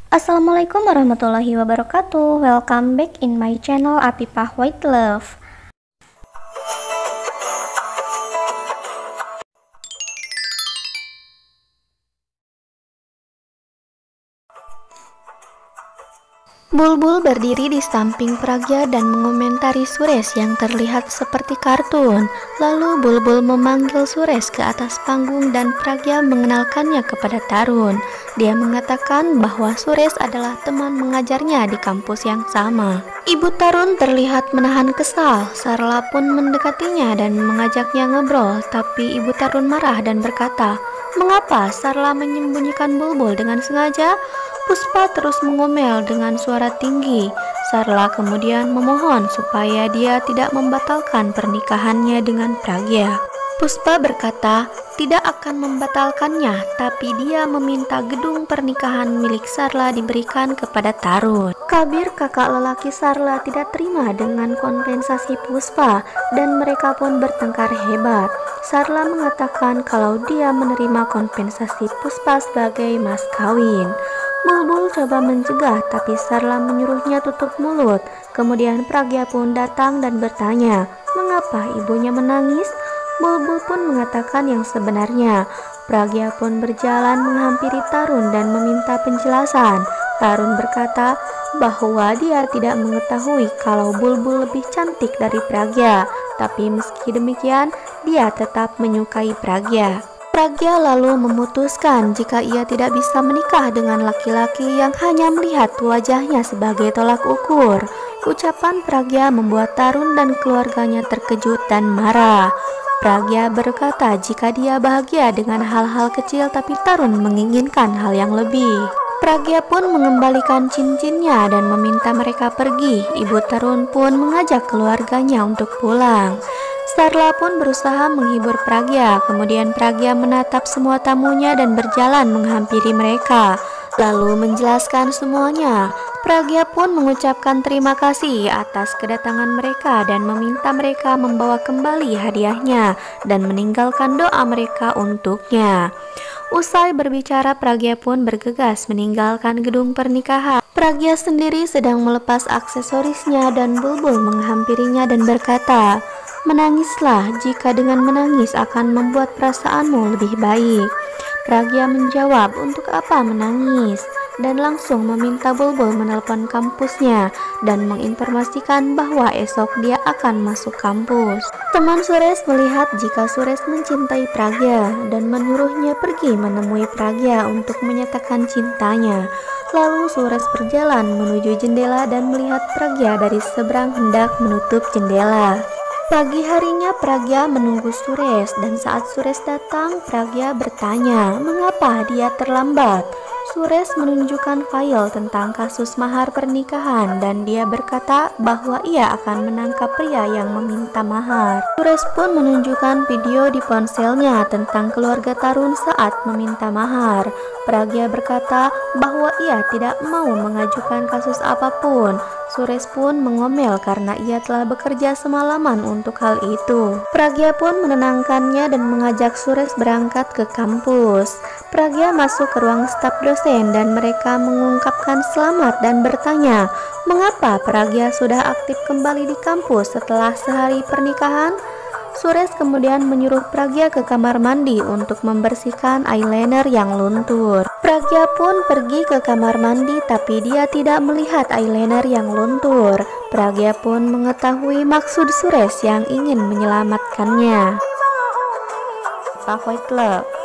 Assalamualaikum warahmatullahi wabarakatuh. Welcome back in my channel Apipah White Love. Bulbul berdiri di samping Pragya dan mengomentari Suresh yang terlihat seperti kartun. Lalu Bulbul memanggil Suresh ke atas panggung dan Pragya mengenalkannya kepada Tarun. Dia mengatakan bahwa Suresh adalah teman mengajarnya di kampus yang sama. Ibu Tarun terlihat menahan kesal. Sarla pun mendekatinya dan mengajaknya ngobrol, tapi Ibu Tarun marah dan berkata, "Mengapa Sarla menyembunyikan Bulbul dengan sengaja?" Puspa terus mengomel dengan suara tinggi. Sarla kemudian memohon supaya dia tidak membatalkan pernikahannya dengan Pragya. Puspa berkata tidak akan membatalkannya, tapi dia meminta gedung pernikahan milik Sarla diberikan kepada Tarun. Kabir, kakak lelaki Sarla, tidak terima dengan kompensasi Puspa dan mereka pun bertengkar hebat. Sarla mengatakan kalau dia menerima kompensasi Puspa sebagai mas kawin. Bulbul coba mencegah, tapi Sarla menyuruhnya tutup mulut. Kemudian Pragya pun datang dan bertanya, mengapa ibunya menangis? Bulbul pun mengatakan yang sebenarnya. Pragya pun berjalan menghampiri Tarun dan meminta penjelasan. Tarun berkata bahwa dia tidak mengetahui kalau Bulbul lebih cantik dari Pragya, tapi meski demikian dia tetap menyukai Pragya. Pragya lalu memutuskan jika ia tidak bisa menikah dengan laki-laki yang hanya melihat wajahnya sebagai tolak ukur. Ucapan Pragya membuat Tarun dan keluarganya terkejut dan marah. Pragya berkata jika dia bahagia dengan hal-hal kecil, tapi Tarun menginginkan hal yang lebih. Pragya pun mengembalikan cincinnya dan meminta mereka pergi. Ibu Tarun pun mengajak keluarganya untuk pulang. Sarla pun berusaha menghibur Pragya. Kemudian Pragya menatap semua tamunya dan berjalan menghampiri mereka, lalu menjelaskan semuanya. Pragya pun mengucapkan terima kasih atas kedatangan mereka dan meminta mereka membawa kembali hadiahnya dan meninggalkan doa mereka untuknya. Usai berbicara, Pragya pun bergegas meninggalkan gedung pernikahan. Pragya sendiri sedang melepas aksesorisnya dan Bulbul menghampirinya dan berkata, "Menangislah jika dengan menangis akan membuat perasaanmu lebih baik." Pragya menjawab, "Untuk apa menangis?" dan langsung meminta Bulbul menelpon kampusnya dan menginformasikan bahwa esok dia akan masuk kampus. Teman Suresh melihat jika Suresh mencintai Pragya dan menyuruhnya pergi menemui Pragya untuk menyatakan cintanya. Lalu Suresh berjalan menuju jendela dan melihat Pragya dari seberang hendak menutup jendela. Pagi harinya Pragya menunggu Suresh dan saat Suresh datang, Pragya bertanya mengapa dia terlambat. Suresh menunjukkan file tentang kasus mahar pernikahan dan dia berkata bahwa ia akan menangkap pria yang meminta mahar. Suresh pun menunjukkan video di ponselnya tentang keluarga Tarun saat meminta mahar. Pragya berkata bahwa ia tidak mau mengajukan kasus apapun. Suresh pun mengomel karena ia telah bekerja semalaman untuk hal itu. Pragya pun menenangkannya dan mengajak Suresh berangkat ke kampus. Pragya masuk ke ruang staf dosen dan mereka mengungkapkan selamat dan bertanya, mengapa Pragya sudah aktif kembali di kampus setelah sehari pernikahan? Suresh kemudian menyuruh Pragya ke kamar mandi untuk membersihkan eyeliner yang luntur. Pragya pun pergi ke kamar mandi tapi dia tidak melihat eyeliner yang luntur. Pragya pun mengetahui maksud Suresh yang ingin menyelamatkannya. White Love.